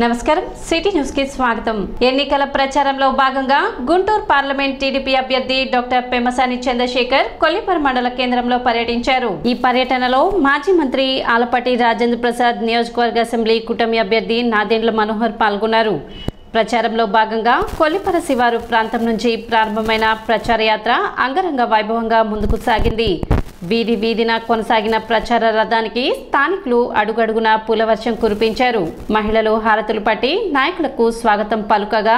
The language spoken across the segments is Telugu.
నమస్కారం సిటీ న్యూస్ కి స్వాగతం। ఎన్నికల ప్రచారంలో భాగంగా గుంటూరు పార్లమెంట్ టీడీపీ అభ్యర్థి డాక్టర్ పెమ్మసాని చంద్రశేఖర్ కొల్లిపర మండల కేంద్రంలో పర్యటించారు। ఈ పర్యటనలో మాజీ మంత్రి ఆలపాటి రాజేంద్ర ప్రసాద్, నియోజకవర్గ అసెంబ్లీ కూటమి అభ్యర్థి నాదెండ్ల మనోహర్ పాల్గొన్నారు। ప్రచారంలో భాగంగా కొల్లిపర శివారు ప్రాంతం నుంచి ప్రారంభమైన ప్రచార యాత్ర అంగరంగ వైభవంగా ముందుకు సాగింది। వీధి వీధిన కొనసాగిన ప్రచార రథానికి స్థానికులు అడుగడుగున పూలవర్షం కురిపించారు। మహిళలు హారతులు పట్టి నాయకులకు స్వాగతం పలుకగా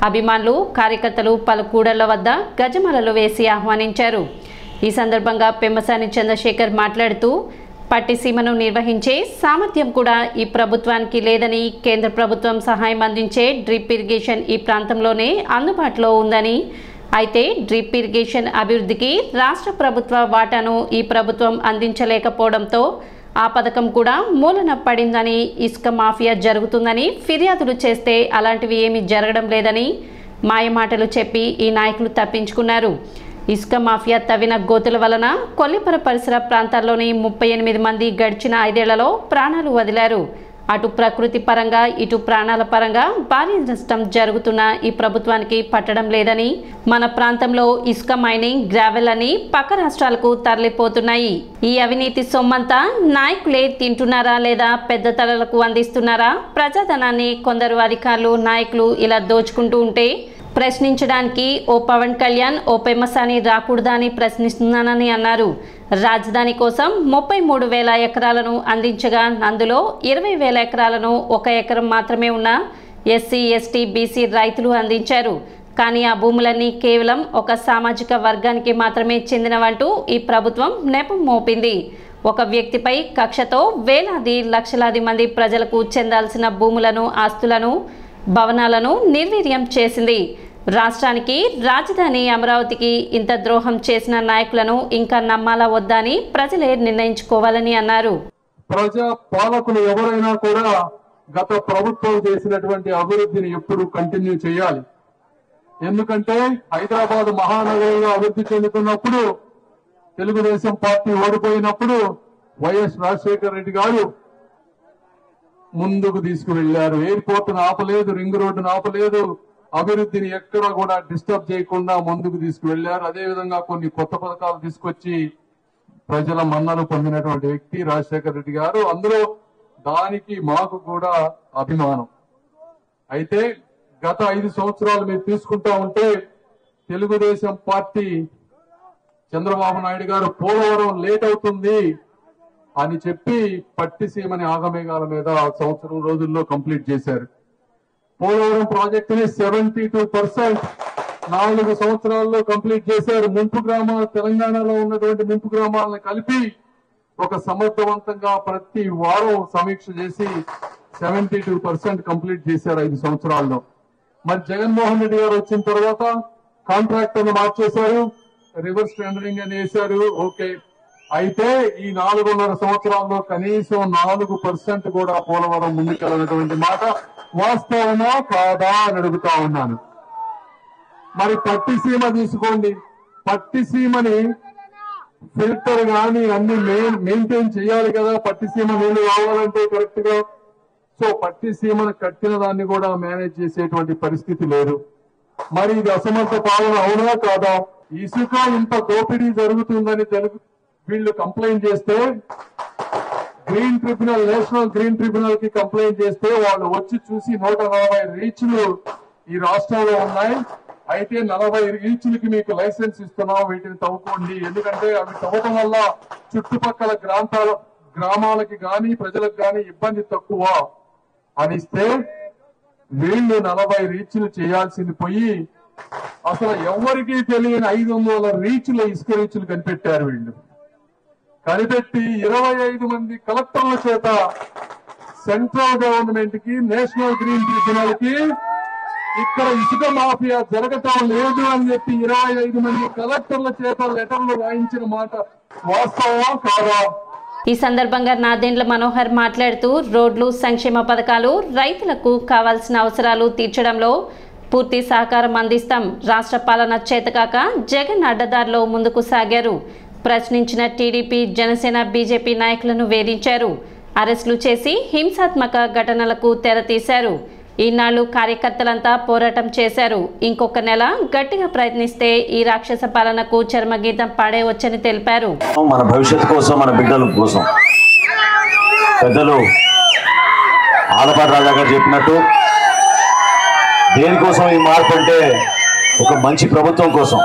అభిమానులు, కార్యకర్తలు పలు కూడళ్ల వద్ద గజమాలలు వేసి ఆహ్వానించారు। ఈ సందర్భంగా పెమ్మసాని చంద్రశేఖర్ మాట్లాడుతూ పట్టిసీమను నిర్వహించే సామర్థ్యం కూడా ఈ ప్రభుత్వానికి లేదని, కేంద్ర ప్రభుత్వం సహాయం అందించే డ్రిప్ ఇరిగేషన్ ఈ ప్రాంతంలోనే అందుబాటులో ఉందని, అయితే డ్రిప్ ఇరిగేషన్ అభివృద్ధికి రాష్ట్ర ప్రభుత్వ వాటాను ఈ ప్రభుత్వం అందించలేకపోవడంతో ఆ పథకం కూడా మూలన పడిందని, ఇసుక మాఫియా జరుగుతుందని ఫిర్యాదులు చేస్తే అలాంటివి ఏమీ జరగడం లేదని మాయమాటలు చెప్పి ఈ నాయకులు తప్పించుకున్నారు। ఇసుక మాఫియా తవ్విన గోతుల వలన కొల్లిపర పరిసర ప్రాంతాల్లోని 38 మంది గడిచిన 5 ఏళ్లలో ప్రాణాలు వదిలారు। అటు ప్రకృతి పరంగా ఇటు ప్రాణాల పరంగా భారీ నష్టం జరుగుతున్న ఈ ప్రభుత్వానికి పట్టడం లేదని, మన ప్రాంతంలో ఇసుక మైనింగ్, గ్రావెల్ అని పక్క రాష్ట్రాలకు తరలిపోతున్నాయి। ఈ అవినీతి సొమ్మంతా నాయకులే తింటున్నారా లేదా పెద్ద తలలకు అందిస్తున్నారా? ప్రజాధనాన్ని కొందరు అధికారులు, నాయకులు ఇలా దోచుకుంటూ ఉంటే ప్రశ్నించడానికి ఓ పవన్ కళ్యాణ్, ఓ పెమ్మసాని రాకూడదా అని ప్రశ్నిస్తున్నానని అన్నారు। రాజధాని కోసం 33,000 ఎకరాలను అందించగా అందులో 20,000 ఎకరాలను 1 ఎకరం మాత్రమే ఉన్న ఎస్సీ, ఎస్టీ, బీసీ రైతులు అందించారు। కానీ ఆ భూములన్నీ కేవలం ఒక సామాజిక వర్గానికి మాత్రమే చెందినవంటూ ఈ ప్రభుత్వం నెపం మోపింది। ఒక వ్యక్తిపై కక్షతో వేలాది లక్షలాది మంది ప్రజలకు చెందాల్సిన భూములను, ఆస్తులను, భవనాలను నిర్వీర్యం చేసింది। రాష్ట్రానికి రాజధాని అమరావతికి ఇంత ద్రోహం చేసిన నాయకులను ఇంకా నమ్మాలా వద్దా అని ప్రజలే నిర్ణయించుకోవాలని అన్నారు। ప్రజా పాలకులు ఎవరైనా కూడా గత ప్రభుత్వం చేసినటువంటి అభివృద్ధిని ఎప్పుడు కంటిన్యూ చేయాలి। ఎందుకంటే హైదరాబాద్ మహానగరంగా అభివృద్ధి చెందుతున్నప్పుడు, తెలుగుదేశం పార్టీ ఓడిపోయినప్పుడు వైఎస్ రాజశేఖర రెడ్డి గారు ముందుకు తీసుకువెళ్లారు। ఎయిర్పోర్ట్ ఆపలేదు, రింగ్ రోడ్డును ఆపలేదు, అభివృద్ధిని ఎక్కడ కూడా డిస్టర్బ్ చేయకుండా ముందుకు తీసుకువెళ్లారు। అదేవిధంగా కొన్ని కొత్త పథకాలు తీసుకొచ్చి ప్రజల మన్నలు పొందినటువంటి వ్యక్తి రాజశేఖర రెడ్డి గారు। అందులో దానికి మాకు కూడా అభిమానం। అయితే గత 5 సంవత్సరాలు మీరు తీసుకుంటా ఉంటే తెలుగుదేశం పార్టీ, చంద్రబాబు నాయుడు గారు పోలవరం లేట్ అవుతుంది అని చెప్పి పట్టిసీమని ఆగమేఘాల మీద సంవత్సరం రోజుల్లో కంప్లీట్ చేశారు। పోలవరం ప్రాజెక్టుని 72% 4 సంవత్సరాల్లో కంప్లీట్ చేశారు। ముంపు గ్రామాలు, తెలంగాణలో ఉన్నటువంటి ముంపు గ్రామాలను కలిపి ఒక సమర్థవంతంగా ప్రతి వారం సమీక్ష చేసి 72% కంప్లీట్ చేశారు 5 సంవత్సరాల్లో। మరి జగన్మోహన్ రెడ్డి గారు వచ్చిన తర్వాత కాంట్రాక్టర్ను మార్చేశారు, రివర్స్ టెండరింగ్ అని వేశారు, ఓకే। అయితే ఈ 4.5 సంవత్సరాల్లో కనీసం 4% కూడా పోలవరం ముందుకెళ్ళినటువంటి మాట వాస్తవమా కాదా అని అడుగుతా ఉన్నాను। మరి పట్టిసీమ తీసుకోండి, పట్టిసీమని ఫిల్టర్ గాని అన్ని మెయింటైన్ చేయాలి కదా, పట్టిసీమ నీళ్లు కావాలంటే కరెక్ట్ గా। సో పట్టిసీమను కట్టిన దాన్ని కూడా మేనేజ్ చేసేటువంటి పరిస్థితి లేదు। మరి ఇది అసమర్థ పాలన అవునా కాదా? ఇసుక ఇంత దోపిడీ జరుగుతుందని వీళ్ళు కంప్లైంట్ చేస్తే, green tribunal, national green tribunal కి కంప్లైంట్ చేస్తే వాళ్ళు వచ్చి చూసి 140 రీచ్లు ఈ రాష్ట్రంలో ఉన్నాయి, అయితే 40 రీచ్లకి మీకు లైసెన్స్ ఇస్తున్నాం, వీటిని తవ్వుకోండి, ఎందుకంటే అవి తవ్వడం వల్ల చుట్టుపక్కల గ్రామాలకి గాని ప్రజలకు గాని ఇబ్బంది తక్కువ అనిస్తే వీళ్ళు 40 రీచ్లు చేయాల్సింది పోయి అసలు ఎవరికీ తెలియని 500 రీచ్ల ఇసుక రీచ్లు కనిపెట్టారు। వీళ్ళు కనిపెట్టి 25 మంది కలెక్టర్ల చేత సెంట్రల్ గవర్నమెంట్ కి, నేషనల్ గ్రీన్ ట్రిబ్యునల్ కి ఇక్కడ ఇసుక మాఫియా జరగటం లేదు అని చెప్పి 25 మంది కలెక్టర్ల చేత లెటర్లు రాయించిన మాట వాస్తవమా కాదా? ఈ సందర్భంగా నాదెండ్ల మనోహర్ మాట్లాడుతూ రోడ్లు, సంక్షేమ పథకాలు, రైతులకు కావాల్సిన అవసరాలు తీర్చడంలో పూర్తి సహకారం అందిస్తాం। రాష్ట్ర పాలన చేతకాక జగన్ అడ్డదారిలో ముందుకు సాగారు। ప్రశ్నించిన టీడీపీ, జనసేన, బీజేపీ నాయకులను వేధించారు। అరెస్టులు చేసి హింసాత్మక ఘటనలకు తెరతీశారు. ఈనాళ్ళు కార్యకర్తలంతా పోరాటం చేశారు. ఇంకొక నెల గట్టిగా ప్రయత్నిస్తే ఈ రాక్షస పాలనకు చర్మగీతం పాడేవచ్చని తెలిపారు. మన భవిష్యత్తు కోసం, మన బిడ్డల కోసం పెద్దలు ఆలపాటి రాజా గారు చెప్పినట్టు దేనికోసం ఈ మార్పు అంటే ఒక మంచి ప్రభుత్వం కోసం.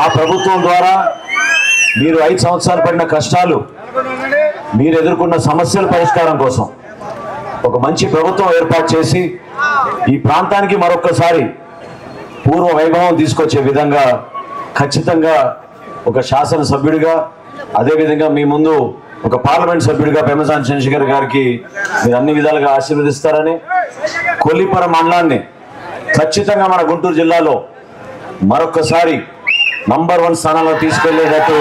ఆ ప్రభుత్వం ద్వారా మీరు 5 సంవత్సరాలు పడిన కష్టాలు, మీరు ఎదుర్కొన్న సమస్యల పరిష్కారం కోసం ఒక మంచి ప్రభుత్వం ఏర్పాటు చేసి ఈ ప్రాంతానికి మరొకసారి పూర్వ వైభవం తీసుకొచ్చే విధంగా ఖచ్చితంగా ఒక శాసనసభ్యుడిగా, అదేవిధంగా మీ ముందు ఒక పార్లమెంట్ సభ్యుడిగా పెమ్మసాని చంద్రశేఖర్ గారికి మీరు అన్ని విధాలుగా ఆశీర్వదిస్తారని, కొల్లిపర మండలాన్ని ఖచ్చితంగా మన గుంటూరు జిల్లాలో మరొకసారి నంబర్ 1 స్థానంలో తీసుకెళ్లేటట్టు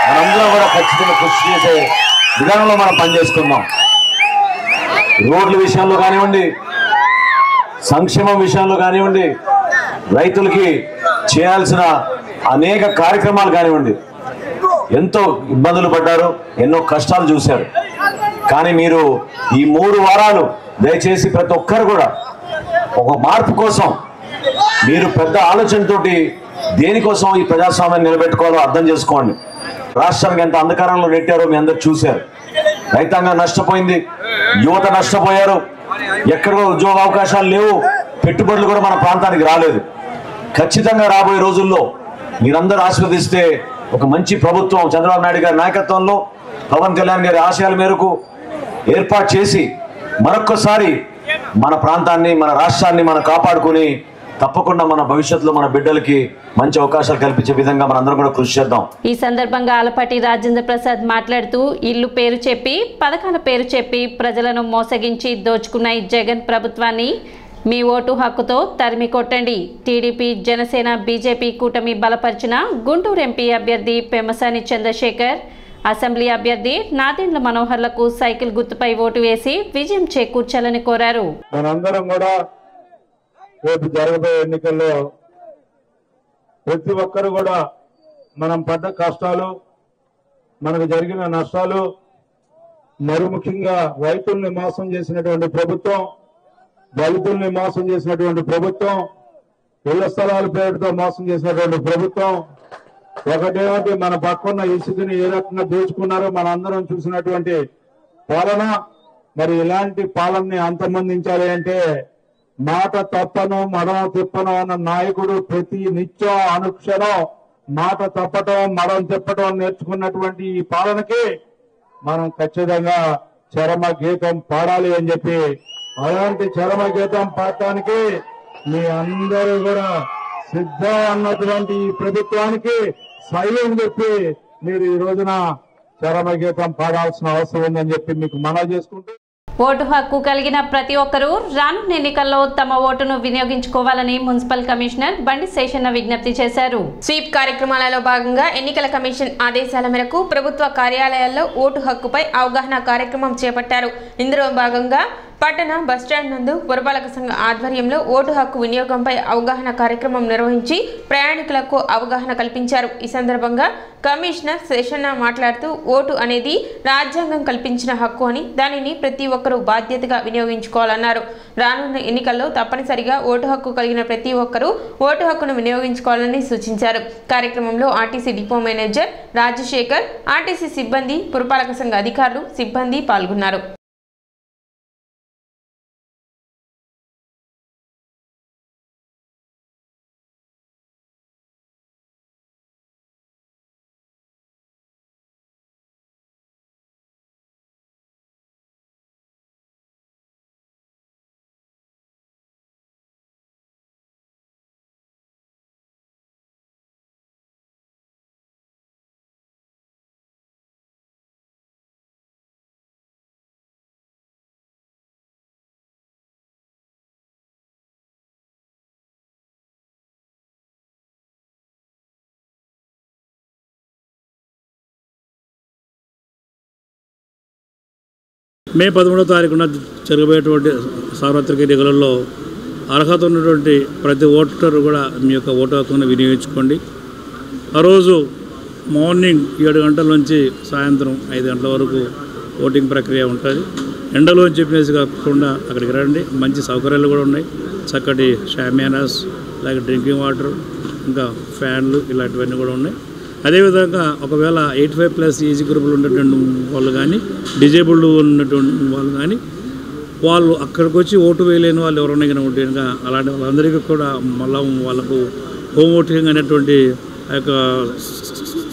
మనందరం కూడా ఖచ్చితంగా కృషి చేసే విధానంలో మనం పనిచేసుకుందాం. రోడ్ల విషయంలో కానివ్వండి, సంక్షేమం విషయంలో కానివ్వండి, రైతులకి చేయాల్సిన అనేక కార్యక్రమాలు కానివ్వండి, ఎంతో ఇబ్బందులు పడ్డారు, ఎన్నో కష్టాలు చూశారు. కానీ మీరు ఈ 3 వారాలు దయచేసి ప్రతి ఒక్కరు కూడా ఒక మార్పు కోసం మీరు పెద్ద ఆలోచనతోటి దేనికోసం ఈ ప్రజాస్వామ్యాన్ని నిలబెట్టుకోవాలో అర్థం చేసుకోండి. రాష్ట్రానికి ఎంత అంధకారంలో నెట్టారో మీ అందరు చూశారు. రైతాంగం నష్టపోయింది, యువత నష్టపోయారు, ఎక్కడో ఉద్యోగ అవకాశాలు లేవు, పెట్టుబడులు కూడా మన ప్రాంతానికి రాలేదు. ఖచ్చితంగా రాబోయే రోజుల్లో మీరందరూ ఆశీర్వదిస్తే ఒక మంచి ప్రభుత్వం చంద్రబాబు నాయుడు గారి నాయకత్వంలో, పవన్ కళ్యాణ్ గారి ఆశయాల మేరకు ఏర్పాటు చేసి మరొక్కసారి మన ప్రాంతాన్ని, మన రాష్ట్రాన్ని మనం కాపాడుకుని తప్పకుండా మన భవిష్యత్తులో మన బిడ్డలకి మంచి అవకాశాలు కల్పించే విధంగా మనందరం కూడా కృషి చేద్దాం. ఈ సందర్భంగా ఆలపాటి రాజేంద్ర ప్రసాద్ మాట్లాడుతూ ఇల్లు పేరు చెప్పి, పథకాల పేరు చెప్పి ప్రజలను మోసగించి దోచుకున్న ఈ జగన్ ప్రభుత్వాన్ని మీ ఓటు హక్కుతో తరిమి కొట్టండి. టీడీపీ, జనసేన, బీజేపీ కూటమి బలపరిచిన గుంటూరు ఎంపీ అభ్యర్థి పెమ్మసాని చంద్రశేఖర్, అసెంబ్లీ అభ్యర్థి నాదెండ్ల మనోహర్లకు సైకిల్ గుర్తుపై ఓటు వేసి విజయం చేకూర్చాలని కోరారు. మనందరం కూడా రేపు జరగబోయే ఎన్నికల్లో ప్రతి ఒక్కరు కూడా మనం పడ్డ కష్టాలు, మనకు జరిగిన నష్టాలు, మరి ముఖ్యంగా రైతుల్ని మోసం చేసినటువంటి ప్రభుత్వం, దళితుల్ని మోసం చేసినటువంటి ప్రభుత్వం, ఇళ్ల స్థలాల పేరుతో మోసం చేసినటువంటి ప్రభుత్వం, ఒకటేమిటి మన పక్కన్న ఇసుకని ఏ రకంగా దోచుకున్నారో మన అందరం చూసినటువంటి పాలన. మరి ఇలాంటి పాలనని అంతమొందించాలి అంటే మాట తప్పను మడమ తిప్పను అన్న నాయకుడు ప్రతి నిత్యం అనుక్షణం మాట తప్పటం మడం తిప్పటం నేర్చుకున్నటువంటి ఈ పాలనకి మనం ఖచ్చితంగా చరమ గీతం పాడాలి అని చెప్పి, అలాంటి చరమ గీతం పాడటానికి మీ అందరూ కూడా సిద్ధం అన్నటువంటి ఈ ప్రభుత్వానికి సైలం చెప్పి మీరు ఈ రోజున చరమ గీతం పాడాల్సిన అవసరం ఉందని చెప్పి మీకు మనవి చేసుకుంటూ, ఓటు హక్కు కలిగిన ప్రతి ఒక్కరూ రానున్న ఎన్నికల్లో తమ ఓటును వినియోగించుకోవాలని మున్సిపల్ కమిషనర్ బండి శేషన్న విజ్ఞప్తి చేశారు. స్వీప్ కార్యక్రమాలలో భాగంగా ఎన్నికల కమిషన్ ఆదేశాల మేరకు ప్రభుత్వ కార్యాలయాల్లో ఓటు హక్కుపై అవగాహన కార్యక్రమం చేపట్టారు. ఇందులో భాగంగా పట్టణ బస్టాండ్ నందు పురపాలక సంఘ ఆధ్వర్యంలో ఓటు హక్కు వినియోగంపై అవగాహన కార్యక్రమం నిర్వహించి ప్రయాణికులకు అవగాహన కల్పించారు. ఈ సందర్భంగా కమిషనర్ శేషన్న మాట్లాడుతూ ఓటు అనేది రాజ్యాంగం కల్పించిన హక్కు అని, దానిని ప్రతి ఒక్కరూ బాధ్యతగా వినియోగించుకోవాలన్నారు. రానున్న ఎన్నికల్లో తప్పనిసరిగా ఓటు హక్కు కలిగిన ప్రతి ఒక్కరూ ఓటు హక్కును వినియోగించుకోవాలని సూచించారు. కార్యక్రమంలో RTC depot manager Rajasekhar, RTC సిబ్బంది, పురపాలక సంఘ అధికారులు, సిబ్బంది పాల్గొన్నారు. మే 13వ తారీఖున జరగబోయేటువంటి సార్వత్రిక ఎన్నికలలో అర్హత ఉన్నటువంటి ప్రతి ఓటరు కూడా మీ యొక్క ఓటు హక్కును వినియోగించుకోండి. ఆ రోజు మార్నింగ్ 7 గంటల నుంచి సాయంత్రం 5 గంటల వరకు ఓటింగ్ ప్రక్రియ ఉంటుంది. ఎండలో అని చెప్పేసి కాకుండా అక్కడికి రండి, మంచి సౌకర్యాలు కూడా ఉన్నాయి. చక్కటి షామియానాస్, అలాగే డ్రింకింగ్ వాటర్, ఇంకా ఫ్యాన్లు ఇలాంటివన్నీ కూడా ఉన్నాయి. అదేవిధంగా ఒకవేళ 85+ ఏజ్ గ్రూపులు ఉన్నటువంటి వాళ్ళు కానీ, డిజేబుల్డ్ ఉన్నటువంటి వాళ్ళు కానీ, వాళ్ళు అక్కడికి వచ్చి ఓటు వేయలేని వాళ్ళు ఎవరైనా కానీ ఉంటే కనుక అలాంటి వాళ్ళందరికీ కూడా మళ్ళీ వాళ్ళకు హోమ్ ఓటింగ్ అనేటువంటి ఆ యొక్క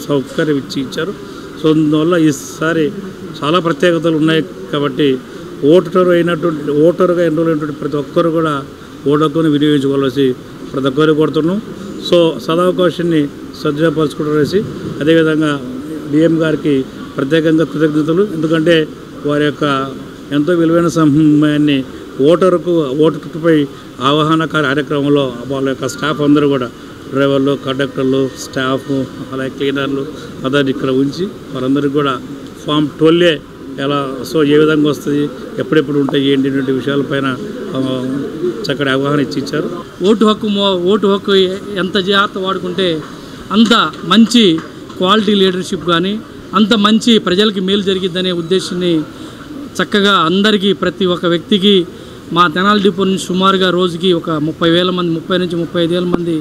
సౌకర్యం ఇచ్చారు. సో అందువల్ల ఈసారి చాలా ప్రత్యేకతలు ఉన్నాయి కాబట్టి ఓటరుగా ఎన్రోల్ అయినటువంటి ప్రతి ఒక్కరు కూడా ఓటు హక్కును వినియోగించుకోవాల్సి ప్రతి ఒక్కరు కోరుతున్నాం. సో సదావకాశాన్ని సద్వినియోగపరచుకోవడం. అదేవిధంగా డిఎం గారికి ప్రత్యేకంగా కృతజ్ఞతలు. ఎందుకంటే వారి యొక్క ఎంతో విలువైన సమయాన్ని ఓటుపై అవగాహన కార్యక్రమంలో వాళ్ళ యొక్క స్టాఫ్ అందరూ కూడా, డ్రైవర్లు, కండక్టర్లు, స్టాఫ్, అలాగే క్లీనర్లు అదర్ ఇక్కడ ఉంచి వారందరికీ కూడా ఫామ్ 12A ఎలా ఏ విధంగా వస్తుంది, ఎప్పుడెప్పుడు ఉంటాయి, ఏంటి విషయాలపైన చక్కటి అవగాహన ఇచ్చారు. ఓటు హక్కు ఎంత జాగ్రత్త వాడుకుంటే అంత మంచి క్వాలిటీ లీడర్షిప్ కానీ, అంత మంచి ప్రజలకి మేలు జరిగిద్దనే ఉద్దేశాన్ని చక్కగా అందరికీ ప్రతి ఒక్క వ్యక్తికి మా తెనాలి డిపో నుంచి సుమారుగా రోజుకి ఒక 30,000 మంది, 30 నుంచి 35,000 మంది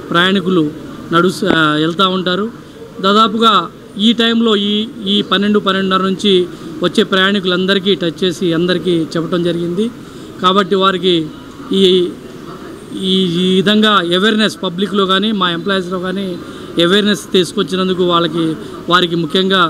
ప్రయాణికులు వెళ్తూ ఉంటారు. దాదాపుగా ఈ టైంలో ఈ 12-12:30 నుంచి వచ్చే ప్రయాణికులందరికీ టచ్ చేసి అందరికీ చెప్పడం జరిగింది. కాబట్టి వారికి ఈ విధంగా అవేర్నెస్ పబ్లిక్లో కానీ మా ఎంప్లాయీస్లో కానీ అవేర్నెస్ తీసుకొచ్చినందుకు వారికి ముఖ్యంగా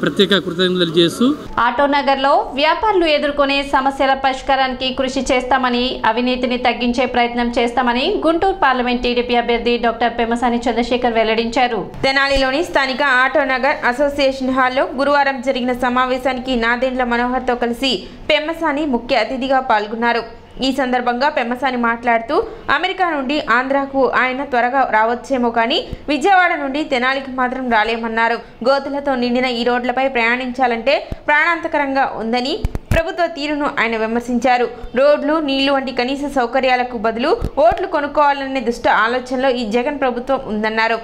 ప్రత్యేక కృతజ్ఞతలు చేస్తూ ఆటోనగర్లో వ్యాపారులు ఎదుర్కొనే సమస్యల పరిష్కారానికి కృషి చేస్తామని, అవినీతిని తగ్గించే ప్రయత్నం చేస్తామని గుంటూరు పార్లమెంట్ టీడీపీ అభ్యర్థి డాక్టర్ పెమ్మసాని చంద్రశేఖర్ వెల్లడించారు. తెనాలిలోని స్థానిక ఆటోనగర్ అసోసియేషన్ హాల్లో గురువారం జరిగిన సమావేశానికి నాదెండ్ల మనోహర్తో కలిసి పెమ్మసాని ముఖ్య అతిథిగా పాల్గొన్నారు. ఈ సందర్భంగా పెమ్మసాని మాట్లాడుతూ అమెరికా నుండి ఆంధ్రాకు ఆయన త్వరగా రావచ్చేమో కానీ విజయవాడ నుండి తెనాలికి మాత్రం రాలేమన్నారు. గోతులతో నిండిన ఈ రోడ్లపై ప్రయాణించాలంటే ప్రాణాంతకరంగా ఉందని ప్రభుత్వ తీరును ఆయన విమర్శించారు. రోడ్లు, నీళ్లు వంటి కనీస సౌకర్యాలకు బదులు ఓట్లు కొనుక్కోవాలనే దుష్ట ఆలోచనలో ఈ జగన్ ప్రభుత్వం ఉందన్నారు.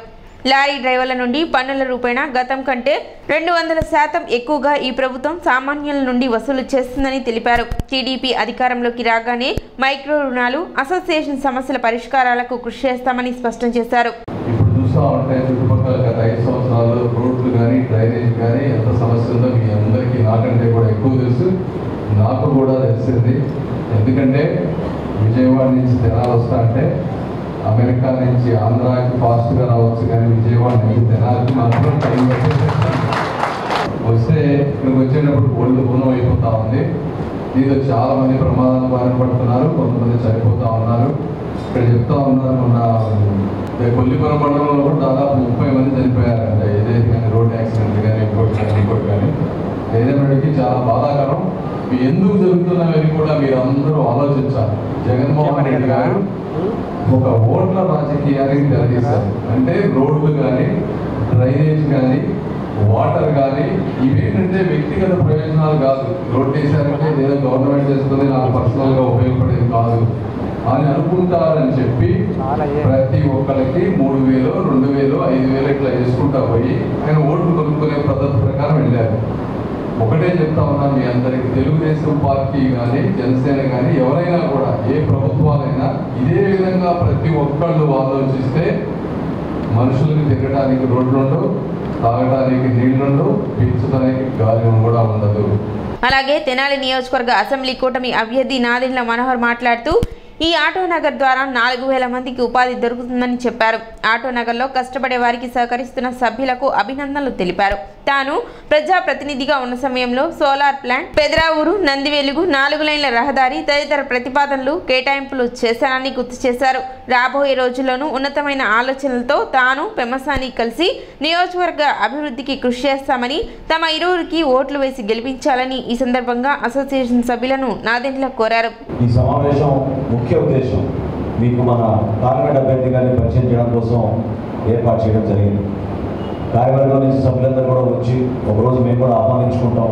లారీ డ్రైవర్ల నుండి పన్నుల రూపేణా గతం కంటే 200% ఎక్కువగా ఈ ప్రభుత్వం సామాన్యుల నుండి వసూలు చేస్తుందని తెలిపారు. టీడీపీ అధికారంలోకి రాగానే మైక్రో రుణాలు, అసోసియేషన్ సమస్యల పరిష్కారాలకు కృషి చేస్తామని స్పష్టం చేశారు. ఇప్పుడు చూస్తూ ఉంటే చుట్టుపక్కల గత 5 సంవత్సరాలు రోడ్లు కానీ, డ్రైనేజ్ కానీ ఎంత సమస్యల్లో మీ అందరికీ నాకంటే కూడా ఎక్కువ తెలుసు. నాకు కూడా తెలిసింది. ఎందుకంటే విజయవాడ నుంచి తెనాలి వస్తా అంటే అమెరికా నుంచి ఆంధ్రాకి ఫాస్ట్గా రావచ్చు, కానీ విజయవాడ నుంచి తెనాలికి మాత్రం టైం వస్తే ఇక్కడికి వచ్చేటప్పుడు ఒళ్ళు పూర్ణం అయిపోతూ ఉంది. దీంతో చాలా మంది ప్రమాదాలు బారిన పడుతున్నారు, కొంతమంది చనిపోతూ ఉన్నారు. ఇక్కడ చెప్తా ఉన్నారు, మొన్న కొల్లిపురం మండలంలో కూడా దాదాపు 30 మంది చనిపోయారంట. ఏదైతే కానీ రోడ్ యాక్సిడెంట్ కానీ ఇంకోటి కానీ ఏదైనాకి చాలా బాధాకరం. ఎందుకు జరుగుతున్నవని కూడా మీరు అందరూ ఆలోచించాలి. జగన్మోహన్ రెడ్డి గారు ఒక ఓట్ల రాజకీయానికి తెరదీశారు. అంటే రోడ్లు కానీ, డ్రైనేజ్ కానీ, వాటర్ కానీ ఇవేంటంటే వ్యక్తిగత ప్రయోజనాలు కాదు. రోడ్డు వేసారంటే ఏదో గవర్నమెంట్ చేస్తుంది, నాకు పర్సనల్గా ఉపయోగపడేది కాదు అని అనుకుంటారని చెప్పి ప్రతి ఒక్కరికి 3,000, 2,000, 5,000 ఇట్లా చేసుకుంటా పోయి ఆయన ఓట్లు కొనుక్కునే పద్ధతి ప్రకారం వెళ్ళారు. ఒకటే చెప్తా ఉన్నాను మీ అందరికి, తెలుగుదేశం పార్టీ కానీ, జనసేన కానీ ఎవరైనా కూడా ఏ ప్రభుత్వాలైనా ఇదే విధంగా ప్రతి ఒక్కళ్ళు ఆలోచిస్తే మనుషులకు తిరగడానికి రోడ్లుండవు, తాగడానికి నీళ్లుండవు, పీల్చడానికి గాలి కూడా ఉండదు. అలాగే తెనాలి నియోజకవర్గ అసెంబ్లీ కూటమి అభ్యర్థి నాదెండ్ల మనోహర్ మాట్లాడుతూ ఈ ఆటోనగర్ ద్వారా 4,000 మందికి ఉపాధి దొరుకుతుందని చెప్పారు. ఆటోనగర్లో కష్టపడే వారికి సహకరిస్తున్న సభ్యులకు అభినందనలు తెలిపారు. తాను ప్రజాప్రతినిధిగా ఉన్న సమయంలో సోలార్ ప్లాంట్, పెదరావూరు, నందివెలుగు 4 లైన్ల రహదారి తదితర ప్రతిపాదనలు, కేటాయింపులు చేశానని గుర్తు చేశారు. రాబోయే రోజుల్లోనూ ఉన్నతమైన ఆలోచనలతో తాను పెమ్మసాని కలిసి నియోజకవర్గ అభివృద్ధికి కృషి చేస్తామని, తమ ఇరువురికి ఓట్లు వేసి గెలిపించాలని ఈ సందర్భంగా అసోసియేషన్ సభ్యులను నాదెండ్ల కోరారు. ఈ సమావేశం ముఖ్య ఉద్దేశం మీకు మన పార్లమెంట్ అభ్యర్థి గారిని పరిచయం చేయడం కోసం ఏర్పాటు చేయడం జరిగింది. కార్యవర్గం నుంచి సభ్యులందరూ కూడా వచ్చి ఒకరోజు మేము కూడా ఆహ్వానించుకుంటాం.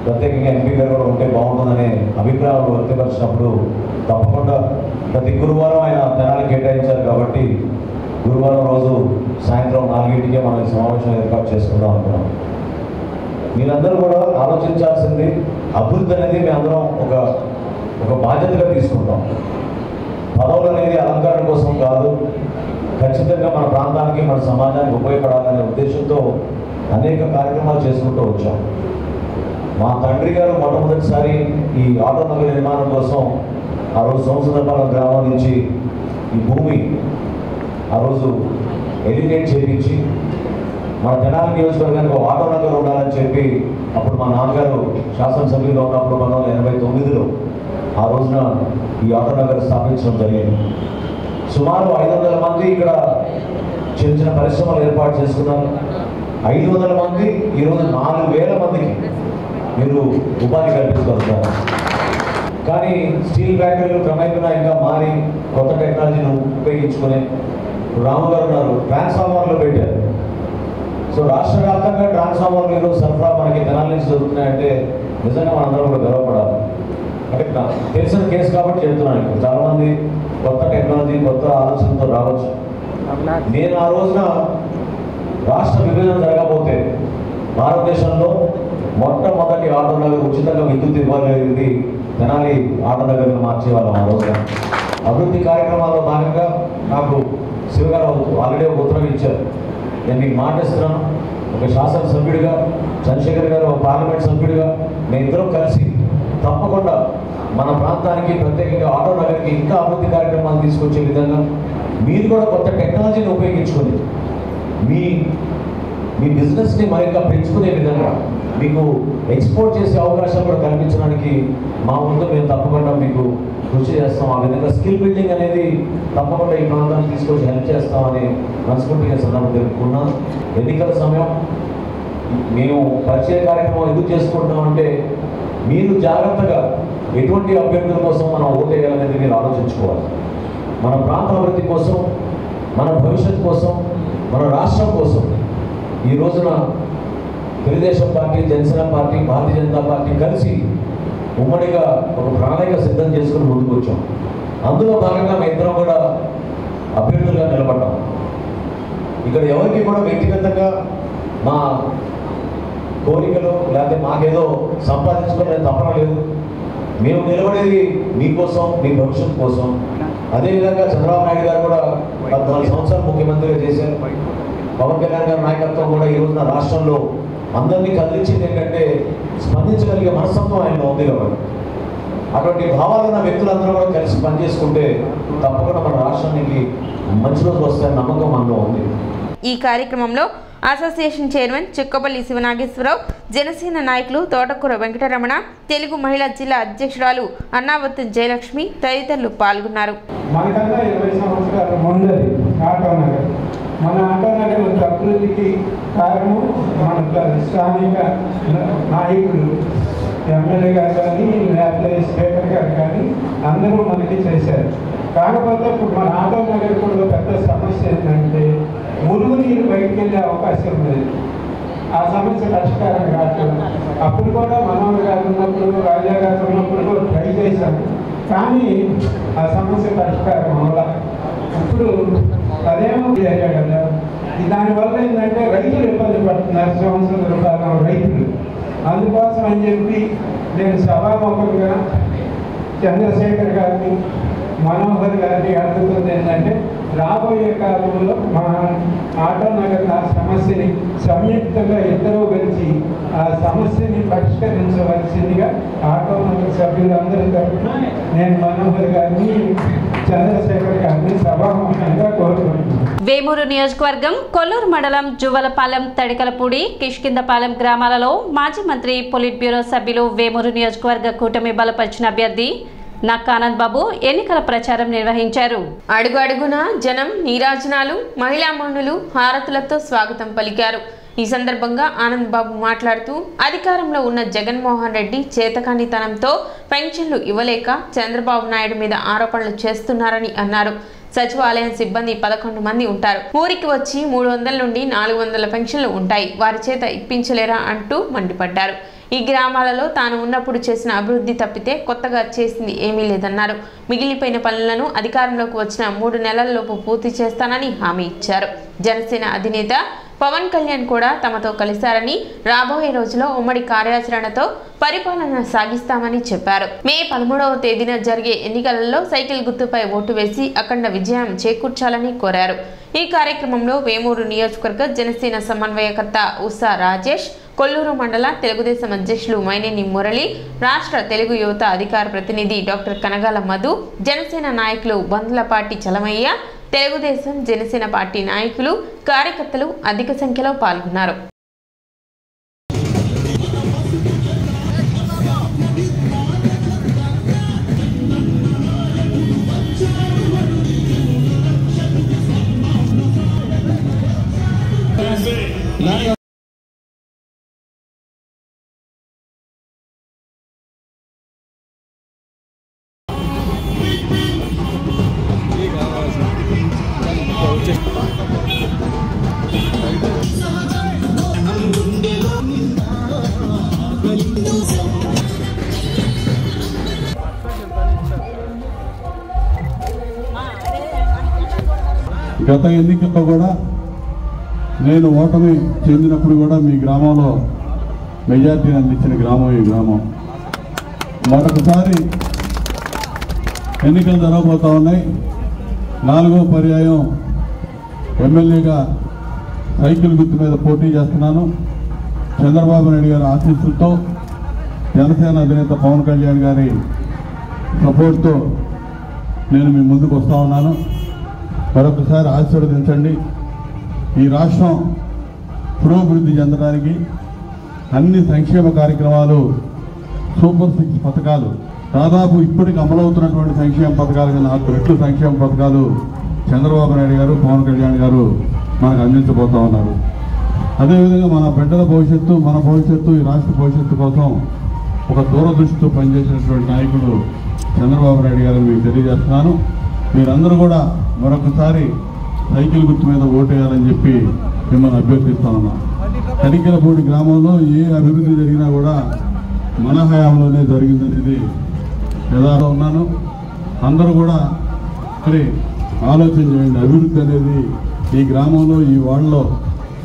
ప్రత్యేకంగా ఎంపీ గారు కూడా ఉంటే బాగుంటుందనే అభిప్రాయాలు వ్యక్తపరిచినప్పుడు తప్పకుండా ప్రతి గురువారం ఆయన తెనాలి కేటాయించారు కాబట్టి గురువారం రోజు సాయంత్రం 4 గంటలకే మనం సమావేశం ఏర్పాటు చేసుకుందాం అనుకున్నాం. మీరందరూ కూడా ఆలోచించాల్సింది అభివృద్ధి అనేది మీ అందరం ఒక బాధ్యతగా తీసుకుంటాం. పదవులు అనేది అలంకరణ కోసం కాదు, ఖచ్చితంగా మన ప్రాంతానికి మన సమాజానికి ఉపయోగపడాలనే ఉద్దేశంతో అనేక కార్యక్రమాలు చేసుకుంటూ వచ్చాం. మా తండ్రి గారు మొట్టమొదటిసారి ఈ ఆటో నగర నిర్మాణం కోసం ఆ రోజు సంవత్సరపాలెం గ్రామం నుంచి ఈ భూమి ఆ రోజు ఎలిగేట్ చేయించి మన తెనాలి నియోజకవర్గానికి ఆటో నగర్ ఉండాలని చెప్పి అప్పుడు మా నాన్నగారు శాసనసభ్యులుగా ఉన్నప్పుడు 1989లో ఆ రోజున ఈ ఆటో నగర్ స్థాపించడం జరిగింది. సుమారు 500 మంది ఇక్కడ చిన్న చిన్న పరిశ్రమలు ఏర్పాటు చేసుకున్నారు. 500 మంది ఈరోజు 4000 మందికి మీరు ఉపాధి కల్పించగలుగుతారు. కానీ స్టీల్ ఫ్యాక్టరీలు క్రమేపీ ఇంకా మారి కొత్త టెక్నాలజీని ఉపయోగించుకుని రాము గారు ఉన్నారు, ట్రాన్స్ఫార్మర్లు పెట్టారు. సో రాష్ట్ర వ్యాప్తంగా ట్రాన్స్ఫార్మర్లు ఈరోజు సరఫరా మనకి తెనాలి నుంచి జరుగుతున్నాయంటే నిజంగా మనందరం కూడా గర్వపడాలి. అంటే తెలిసిన కేసు కాబట్టి చెప్తున్నాను. చాలామంది కొత్త టెక్నాలజీ కొత్త ఆలోచనతో రావచ్చు. నేను ఆ రోజున రాష్ట్ర విభజన జరగకపోతే భారతదేశంలో మొట్టమొదటి ఆటో నగర్ ఉచితంగా విద్యుత్ ఇవ్వగలిగింది తెనాలి ఆటో నగర్ను మార్చేవాళ్ళం. ఆ రోజున అభివృద్ధి కార్యక్రమాల్లో భాగంగా నాకు శివగారు ఆల్రెడీ ఒక ఉత్తరం ఇచ్చారు. నేను మీకు మాటిస్తున్నాను, ఒక శాసనసభ్యుడిగా, చంద్రశేఖర్ గారు ఒక పార్లమెంట్ సభ్యుడిగా మేము ఇద్దరం కలిసి తప్పకుండా మన ప్రాంతానికి ప్రత్యేకంగా ఆటో నగర్కి ఇంకా అభివృద్ధి కార్యక్రమాలు తీసుకొచ్చే విధంగా మీరు కూడా కొత్త టెక్నాలజీని ఉపయోగించుకొని మీ బిజినెస్ని మరింత పెంచుకునే విధంగా మీకు ఎక్స్పోర్ట్ చేసే అవకాశాలు కూడా కల్పించడానికి మా ముందు మేము తప్పకుండా మీకు కృషి చేస్తాం. ఆ విధంగా స్కిల్ బిల్డింగ్ అనేది తప్పకుండా ఈ ప్రాంతాన్ని తీసుకొచ్చి హెల్ప్ చేస్తామని మనస్ఫూర్తిగా సందర్భం తెలుపుకున్నాం. ఎన్నికల సమయం మేము పరిచయ కార్యక్రమం ఎందుకు చేసుకుంటామంటే మీరు జాగ్రత్తగా ఎటువంటి అభ్యర్థుల కోసం మనం ఓటు వేయాలనేది మీరు ఆలోచించుకోవాలి. మన ప్రాంత అభివృద్ధి కోసం, మన భవిష్యత్తు కోసం, మన రాష్ట్రం కోసం ఈ రోజున Telugu Desam party, Janasena party, Bharatiya Janata party కలిసి ఉమ్మడిగా ఒక ప్రణాళిక సిద్ధం చేసుకుని ముందుకు వచ్చాం. అందులో భాగంగా మేము ఇద్దరం కూడా అభ్యర్థులుగా నిలబడ్డాం. ఇక్కడ ఎవరికి కూడా వ్యక్తిగతంగా మా కోరికలు లేకపోతే మాకేదో సంపాదించుకునే తప్పన లేదు. మేము నిలబడేది మీకోసం, మీ భవిష్యత్తు కోసం. అదేవిధంగా చంద్రబాబు నాయుడు గారు కూడా 14 సంవత్సరాలు ముఖ్యమంత్రిగా చేశారు. పవన్ కళ్యాణ్ గారి నాయకత్వం కూడా ఈ రోజున రాష్ట్రంలో అందరినీ కదిలించింది ఏంటంటే స్పందించగలిగే మనస్తత్వం ఆయనలో ఉంది కాబట్టి అటువంటి భావాలున్న వ్యక్తులందరూ కూడా కలిసి పనిచేసుకుంటే తప్పకుండా మన రాష్ట్రానికి మంచి రోజులు వస్తాయని నమ్మకం మనలో ఉంది. ఈ కార్యక్రమంలో అసోసియేషన్ చైర్మన్ చుక్కపల్లి శివనాగేశ్వరరావు, జనసేన నాయకులు తోటకూర వెంకటరమణ, తెలుగు మహిళా జిల్లా అధ్యక్షురాలు అన్నావత్తు జయలక్ష్మి తదితరులు పాల్గొన్నారు. మనకన్నా 20 సంవత్సరాల ముందరి ఆటో నగర్, మన ఆటో నగర్ అభివృద్ధికి కారణం మన స్థానిక నాయకులు, ఎమ్మెల్యే గారు కానీ లేకపోతే స్పీకర్ గారు కానీ అందరూ మనకి చేశారు. కాకపోతే ఇప్పుడు మన ఆటో నగర్ కూడా పెద్ద సమస్య ఏంటంటే మురుగునీరు బయటకు వెళ్ళే అవకాశం లేదు. ఆ సమస్య పరిష్కారం కాదు. అప్పుడు కూడా మనోహర్ గారు ఉన్నప్పుడు, రాజా గారు ఉన్నప్పుడు కూడా ట్రై చేశాము, కానీ ఆ సమస్య పరిష్కారం వల్ల ఇప్పుడు అదేమో కదా. దానివల్ల ఏంటంటే రైతులు ఇబ్బంది పడుతున్నారు, సంవత్సరం రూపాయల రైతులు. అందుకోసం అని చెప్పి నేను సభాముఖంగా చంద్రశేఖర్ గారిని, మనోహర్ గారిని అడుగుతుంది ఏంటంటే రాబోయే కాలంలో మన ఆటో నగర్ ఆ సమస్యని సంయుక్తంగా ఇద్దరూ కలిసి ఆ సమస్యని పరిష్కరించవలసిందిగా ఆటో నగర్ సభ్యులందరి తరఫున నేను మనోహర్ గారిని, చంద్రశేఖర్ గారిని సభాముఖంగా కోరుకుంటున్నాను. వేమూరు నియోజకవర్గం కొల్లూరు మండలం జువ్వలపాలెం, తడికలపూడి, కిష్కిందపాలెం గ్రామాలలో మాజీ మంత్రి, పొలిట్ బ్యూరో సభ్యులు, వేమూరు నియోజకవర్గ కూటమి బలపరిచిన అభ్యర్థి నక్కా ఆనంద్ బాబు ఎన్నికల ప్రచారం నిర్వహించారు. అడుగు అడుగున జనం నీరాజనాలు, మహిళా మనులు హారతులతో స్వాగతం పలికారు. ఈ సందర్భంగా ఆనంద్ బాబు మాట్లాడుతూ అధికారంలో ఉన్న జగన్మోహన్ రెడ్డి చేతకానితనంతో పెన్షన్లు ఇవ్వలేక చంద్రబాబు నాయుడు మీద ఆరోపణలు చేస్తున్నారని అన్నారు. సచివాలయం సిబ్బంది 11 మంది ఉంటారు. ఊరికి వచ్చి 300 నుండి 400 పెన్షన్లు ఉంటాయి. వారి చేత ఇప్పించలేరా అంటూ మండిపడ్డారు. ఈ గ్రామాలలో తాను ఉన్నప్పుడు చేసిన అభివృద్ధి తప్పితే కొత్తగా చేసింది ఏమీ లేదన్నారు. మిగిలిపోయిన పనులను అధికారంలోకి వచ్చిన 3 నెలల్లోపు పూర్తి చేస్తానని హామీ ఇచ్చారు. జనసేన అధినేత పవన్ కళ్యాణ్ కూడా తమతో కలిశారని రాబోయే రోజుల్లో ఉమ్మడి కార్యాచరణతో పరిపాలన సాగిస్తామని చెప్పారు. మే 13వ తేదీన జరిగే ఎన్నికలలో సైకిల్ గుర్తుపై ఓటు వేసి అఖండ విజయం చేకూర్చాలని కోరారు. ఈ కార్యక్రమంలో వేమూరు నియోజకవర్గ జనసేన సమన్వయకర్త ఉషా రాజేష్, కొల్లూరు మండల తెలుగుదేశం అధ్యక్షులు మైనేని మురళి, రాష్ట్ర తెలుగు యువత అధికార ప్రతినిధి డాక్టర్ కనగాల మధు, జనసేన నాయకులు బండ్లపాటి చలమయ్య, తెలుగుదేశం జనసేన పార్టీ నాయకులు కార్యకర్తలు అధిక సంఖ్యలో పాల్గొన్నారు. గత ఎన్నికల్లో కూడా నేను ఓటమి చెందినప్పుడు కూడా మీ గ్రామంలో మెజార్టీని అందించిన గ్రామం ఈ గ్రామం. మరొకసారి ఎన్నికలు జరగబోతా ఉన్నాయి. 4వ పర్యాయం ఎమ్మెల్యేగా సైకిల్ గుర్తు మీద పోటీ చేస్తున్నాను. చంద్రబాబు నాయుడు గారి ఆశీస్సులతో, జనసేన అధినేత పవన్ కళ్యాణ్ గారి సపోర్ట్తో నేను మీ ముందుకు వస్తూ ఉన్నాను. మరొకసారి ఆశీర్వదించండి. ఈ రాష్ట్రం పురోభివృద్ధి చెందడానికి అన్ని సంక్షేమ కార్యక్రమాలు, సూపర్ 6 పథకాలు, దాదాపు ఇప్పటికి అమలవుతున్నటువంటి సంక్షేమ పథకాలు కన్నా 4 రెట్లు సంక్షేమ పథకాలు చంద్రబాబు నాయుడు గారు, పవన్ కళ్యాణ్ గారు మనకు అందించబోతూ ఉన్నారు. అదేవిధంగా మన బిడ్డల భవిష్యత్తు, మన భవిష్యత్తు, ఈ రాష్ట్ర భవిష్యత్తు కోసం ఒక దూరదృష్టితో పనిచేసినటువంటి నాయకుడు చంద్రబాబు నాయుడు గారిని మీకు తెలియజేస్తున్నాను. మీరందరూ కూడా మరొకసారి సైకిల్ గుర్తు మీద ఓటేయాలని చెప్పి మిమ్మల్ని అభ్యర్థిస్తా ఉన్నా. కడికలపూడి గ్రామంలో ఏ అభివృద్ధి జరిగినా కూడా మన హయాంలోనే జరిగిందనేది యథార్థం ఉన్నాను. అందరూ కూడా మరి ఆలోచన చేయండి. అభివృద్ధి అనేది ఈ గ్రామంలో, ఈ వార్డులో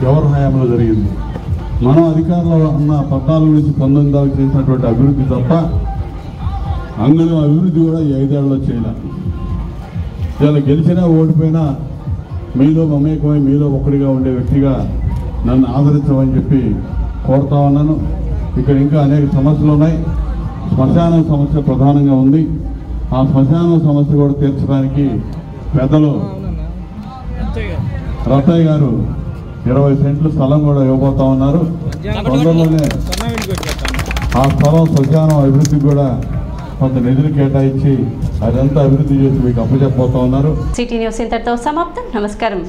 ఎవరి హయాంలో జరిగింది? మనం అధికారంలో ఉన్న 14 నుంచి 19 దాకా చేసినటువంటి అభివృద్ధి తప్ప అంగళం అభివృద్ధి కూడా ఈ 5 ఏళ్లలో చేయాలి. ఇలా గెలిచినా ఓడిపోయినా మీలో మమేకమై మీలో ఒకటిగా ఉండే వ్యక్తిగా నన్ను ఆదరించమని చెప్పి కోరుతా ఉన్నాను. ఇక్కడ ఇంకా అనేక సమస్యలు ఉన్నాయి. శ్మశానం సమస్య ప్రధానంగా ఉంది. ఆ శ్మశానం సమస్య కూడా తీర్చడానికి పెద్దలు రత్తయ్య గారు 20 సెంట్లు స్థలం కూడా ఇవ్వబోతా ఉన్నారు. తొందరలోనే ఆ స్థలం శ్మశానం అభివృద్ధికి కూడా కొంత నిధులు కేటాయించి అదంతా అభివృద్ధి చేసి మీకు అప్పచెప్పబోతా ఉన్నారు. సిటీ న్యూస్ ఇంతటితో సమాప్తం. నమస్కారం.